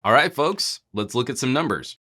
All right, folks, let's look at some numbers.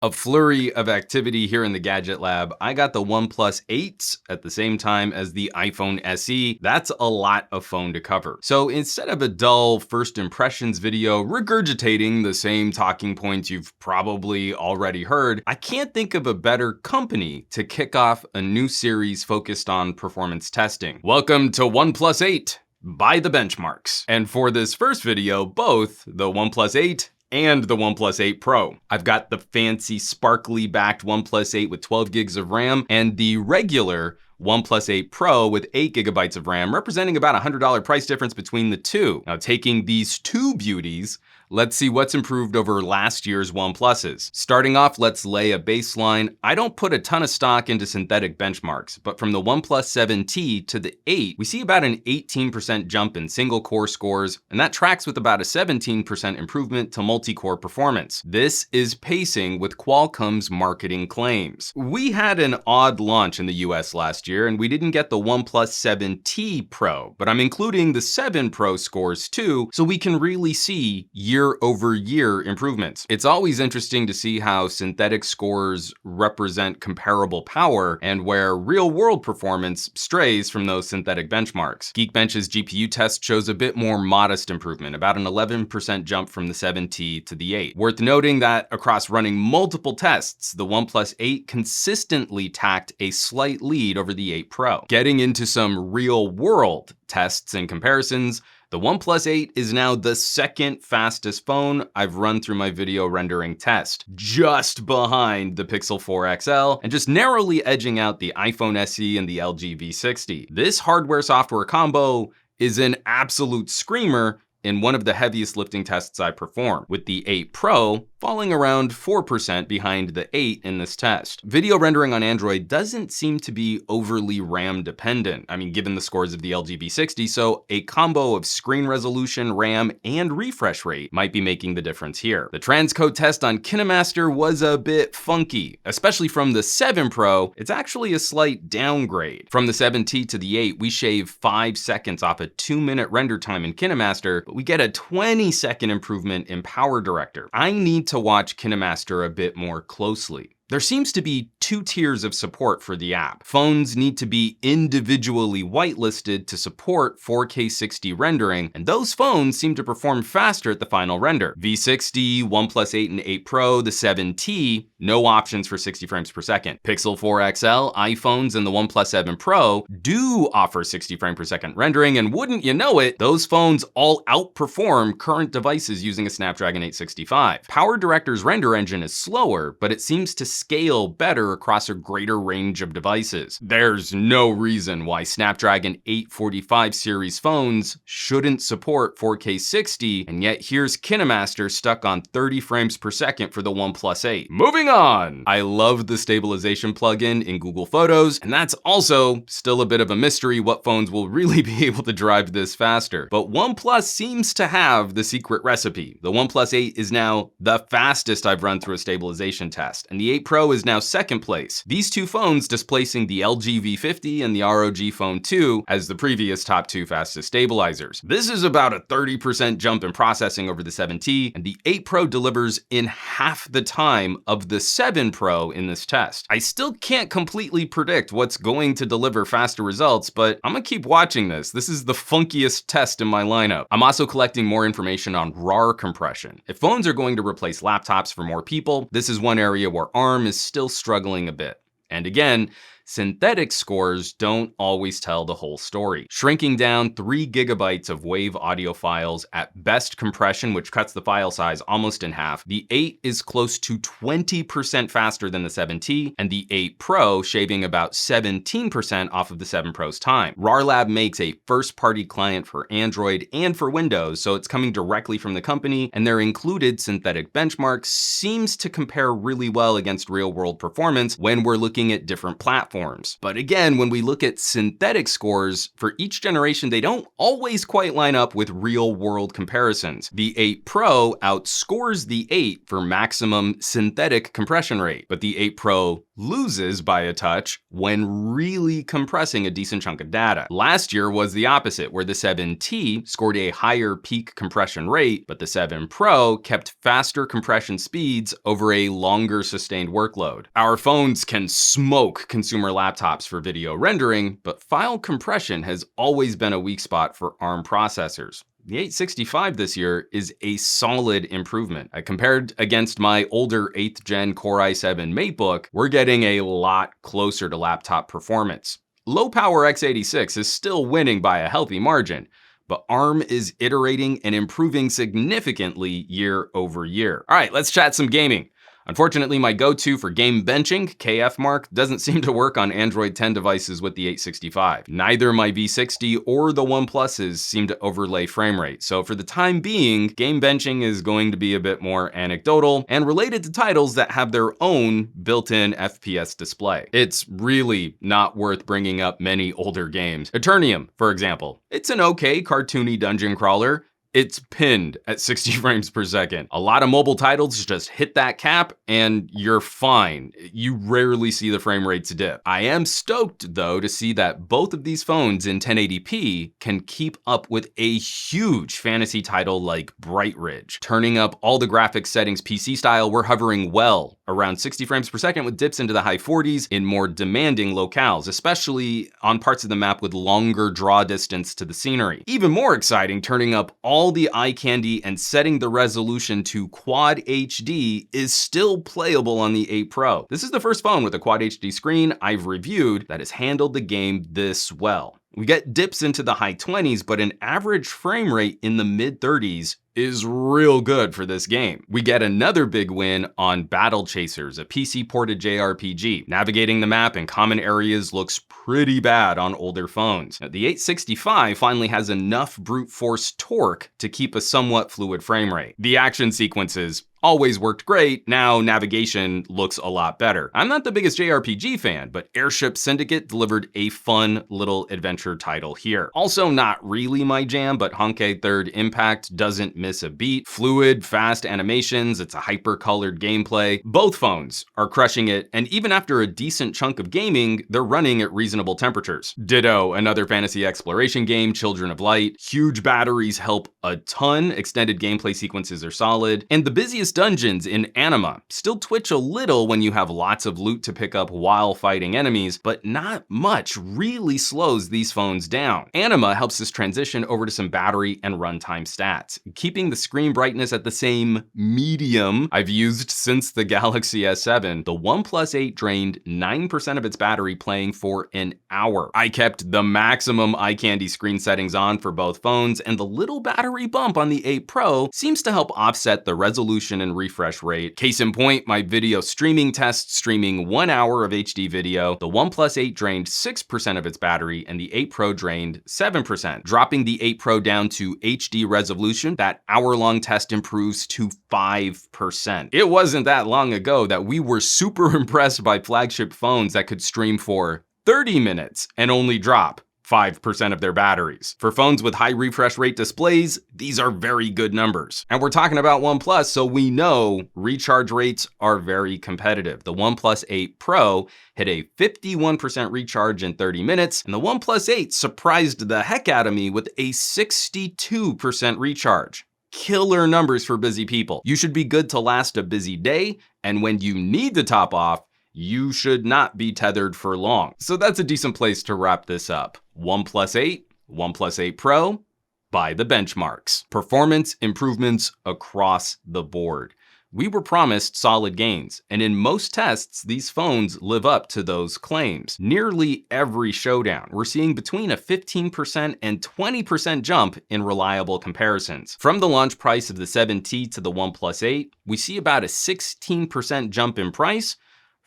A flurry of activity here in the Gadget Lab. I got the OnePlus 8 at the same time as the iPhone SE. That's a lot of phone to cover. So instead of a dull first impressions video regurgitating the same talking points you've probably already heard, I can't think of a better company to kick off a new series focused on performance testing. Welcome to OnePlus 8. By the benchmarks. And for this first video, both the OnePlus 8 and the OnePlus 8 Pro. I've got the fancy sparkly backed OnePlus 8 with 12 gigs of RAM and the regular OnePlus 8 Pro with 8 gigabytes of RAM, representing about a $100 price difference between the two. Now, taking these two beauties, let's see what's improved over last year's OnePluses. Starting off, let's lay a baseline. I don't put a ton of stock into synthetic benchmarks, but from the OnePlus 7T to the 8, we see about an 18% jump in single core scores, and that tracks with about a 17% improvement to multi-core performance. This is pacing with Qualcomm's marketing claims. We had an odd launch in the US last year, and we didn't get the OnePlus 7T Pro, but I'm including the 7 Pro scores too, so we can really see year-over-year improvements. It's always interesting to see how synthetic scores represent comparable power and where real-world performance strays from those synthetic benchmarks. Geekbench's GPU test shows a bit more modest improvement, about an 11% jump from the 7T to the 8. Worth noting that across running multiple tests, the OnePlus 8 consistently tacked a slight lead over the 8 Pro. Getting into some real-world tests and comparisons, the OnePlus 8 is now the second fastest phone I've run through my video rendering test, just behind the Pixel 4 XL and just narrowly edging out the iPhone SE and the LG V60. This hardware-software combo is an absolute screamer in one of the heaviest lifting tests I performed, with the 8 Pro falling around 4% behind the 8 in this test. Video rendering on Android doesn't seem to be overly RAM dependent. I mean, given the scores of the LG V60, so a combo of screen resolution, RAM, and refresh rate might be making the difference here. The Transcode test on KineMaster was a bit funky, especially from the 7 Pro. It's actually a slight downgrade. From the 7T to the 8, we shave 5 seconds off a 2-minute render time in KineMaster, but we get a 20-second improvement in Power Director. I need to watch KineMaster a bit more closely. There seems to be 2 tiers of support for the app. Phones need to be individually whitelisted to support 4K 60 rendering, and those phones seem to perform faster at the final render. V60, OnePlus 8 and 8 Pro, the 7T, no options for 60 frames per second. Pixel 4 XL, iPhones, and the OnePlus 7 Pro do offer 60 frame per second rendering, and wouldn't you know it, those phones all outperform current devices using a Snapdragon 865. Power Director's render engine is slower, but it seems to scale better across a greater range of devices. There's no reason why Snapdragon 845 series phones shouldn't support 4K 60, and yet here's KineMaster stuck on 30 frames per second for the OnePlus 8. Moving on! I love the Stabilization plugin in Google Photos, and that's also still a bit of a mystery what phones will really be able to drive this faster. But OnePlus seems to have the secret recipe. The OnePlus 8 is now the fastest I've run through a stabilization test, and the 8 Pro is now second place. These two phones displacing the LG V50 and the ROG Phone 2 as the previous top 2 fastest stabilizers. This is about a 30% jump in processing over the 7T, and the 8 Pro delivers in half the time of the 7 Pro in this test. I still can't completely predict what's going to deliver faster results, but I'm gonna keep watching this. This is the funkiest test in my lineup. I'm also collecting more information on RAR compression. If phones are going to replace laptops for more people, this is one area where ARM is still struggling a bit. And again, synthetic scores don't always tell the whole story. Shrinking down 3 gigabytes of WAV audio files at best compression, which cuts the file size almost in half, the 8 is close to 20% faster than the 7T, and the 8 Pro shaving about 17% off of the 7 Pro's time. RARLab makes a first-party client for Android and for Windows, so it's coming directly from the company, and their included synthetic benchmark seems to compare really well against real-world performance when we're looking at different platforms. But again, when we look at synthetic scores, for each generation, they don't always quite line up with real-world comparisons. The 8 Pro outscores the 8 for maximum synthetic compression rate, but the 8 Pro loses by a touch when really compressing a decent chunk of data. Last year was the opposite, where the 7T scored a higher peak compression rate, but the 7 Pro kept faster compression speeds over a longer sustained workload. Our phones can smoke consumer laptops for video rendering, but file compression has always been a weak spot for ARM processors. The 865 this year is a solid improvement. Compared against my older 8th gen Core i7 MateBook, we're getting a lot closer to laptop performance. Low power x86 is still winning by a healthy margin, but ARM is iterating and improving significantly year over year. All right, let's chat some gaming. Unfortunately, my go-to for game benching, KF Mark, doesn't seem to work on Android 10 devices with the 865. Neither my V60 or the OnePluses seem to overlay frame rate. So for the time being, game benching is going to be a bit more anecdotal and related to titles that have their own built-in FPS display. It's really not worth bringing up many older games. Eternium, for example. It's an okay cartoony dungeon crawler. It's pinned at 60 frames per second. A lot of mobile titles just hit that cap and you're fine. You rarely see the frame rates dip. I am stoked though to see that both of these phones in 1080p can keep up with a huge fantasy title like Bright Ridge. Turning up all the graphics settings PC style, we're hovering well around 60 frames per second with dips into the high 40s in more demanding locales, especially on parts of the map with longer draw distance to the scenery. Even more exciting, turning up all the eye candy and setting the resolution to Quad HD is still playable on the 8 Pro. This is the first phone with a Quad HD screen I've reviewed that has handled the game this well. We get dips into the high 20s, but an average frame rate in the mid 30s is real good for this game. We get another big win on Battle Chasers, a PC-ported JRPG. Navigating the map in common areas looks pretty bad on older phones. Now, the 865 finally has enough brute force torque to keep a somewhat fluid frame rate. The action sequences always worked great. Now navigation looks a lot better. I'm not the biggest JRPG fan, but Airship Syndicate delivered a fun little adventure title here. Also not really my jam, but Honkai Third Impact doesn't miss a beat. Fluid, fast animations, it's a hyper-colored gameplay. Both phones are crushing it, and even after a decent chunk of gaming, they're running at reasonable temperatures. Ditto, another fantasy exploration game, Children of Light. Huge batteries help a ton, extended gameplay sequences are solid, and the busiest dungeons in Anima still twitch a little when you have lots of loot to pick up while fighting enemies, but not much really slows these phones down. Anima helps us transition over to some battery and runtime stats, keeping the screen brightness at the same medium I've used since the Galaxy S7. The OnePlus 8 drained 9% of its battery playing for an hour. I kept the maximum eye candy screen settings on for both phones, and the little battery bump on the 8 Pro seems to help offset the resolution and refresh rate. Case in point, my video streaming test streaming 1 hour of HD video. The OnePlus 8 drained 6% of its battery and the 8 Pro drained 7%. Dropping the 8 Pro down to HD resolution, that hour-long test improves to 5%. It wasn't that long ago that we were super impressed by flagship phones that could stream for 30 minutes and only drop 5% of their batteries. For phones with high refresh rate displays, these are very good numbers. And we're talking about OnePlus, so we know recharge rates are very competitive. The OnePlus 8 Pro hit a 51% recharge in 30 minutes, and the OnePlus 8 surprised the heck out of me with a 62% recharge. Killer numbers for busy people. You should be good to last a busy day, and when you need to top off, you should not be tethered for long. So that's a decent place to wrap this up. OnePlus 8, OnePlus 8 Pro, by the benchmarks. Performance improvements across the board. We were promised solid gains, and in most tests, these phones live up to those claims. Nearly every showdown, we're seeing between a 15% and 20% jump in reliable comparisons. From the launch price of the 7T to the OnePlus 8, we see about a 16% jump in price,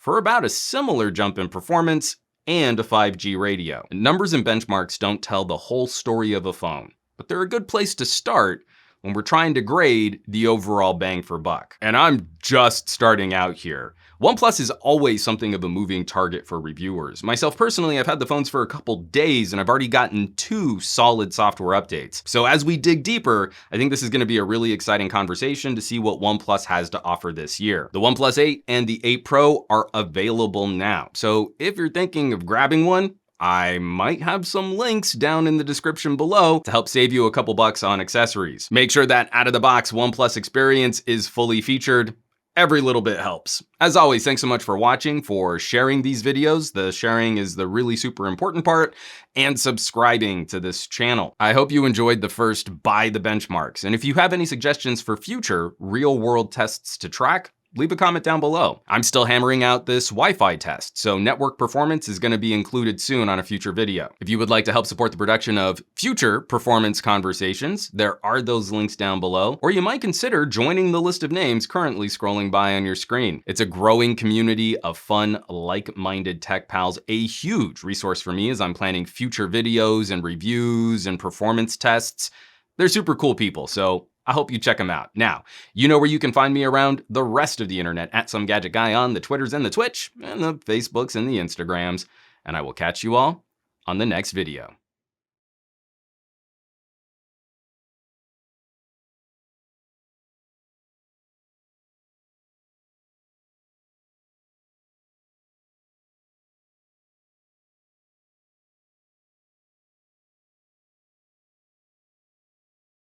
for about a similar jump in performance and a 5G radio. Numbers and benchmarks don't tell the whole story of a phone, but they're a good place to start when we're trying to grade the overall bang for buck. And I'm just starting out here. OnePlus is always something of a moving target for reviewers. Myself personally, I've had the phones for a couple days and I've already gotten 2 solid software updates. So as we dig deeper, I think this is going to be a really exciting conversation to see what OnePlus has to offer this year. The OnePlus 8 and the 8 Pro are available now. So if you're thinking of grabbing one, I might have some links down in the description below to help save you a couple bucks on accessories. Make sure that out-of-the-box OnePlus experience is fully featured. Every little bit helps. As always, thanks so much for watching, for sharing these videos. The sharing is the really super important part, and subscribing to this channel. I hope you enjoyed the first Buy the Benchmarks, and if you have any suggestions for future real-world tests to track, leave a comment down below. I'm still hammering out this Wi-Fi test, so network performance is going to be included soon on a future video. If you would like to help support the production of future performance conversations, there are those links down below, or you might consider joining the list of names currently scrolling by on your screen. It's a growing community of fun, like-minded tech pals, a huge resource for me as I'm planning future videos and reviews and performance tests. They're super cool people, so I hope you check them out. Now, you know where you can find me around the rest of the internet, at SomeGadgetGuy on the Twitters and the Twitch, and the Facebooks and the Instagrams, and I will catch you all on the next video.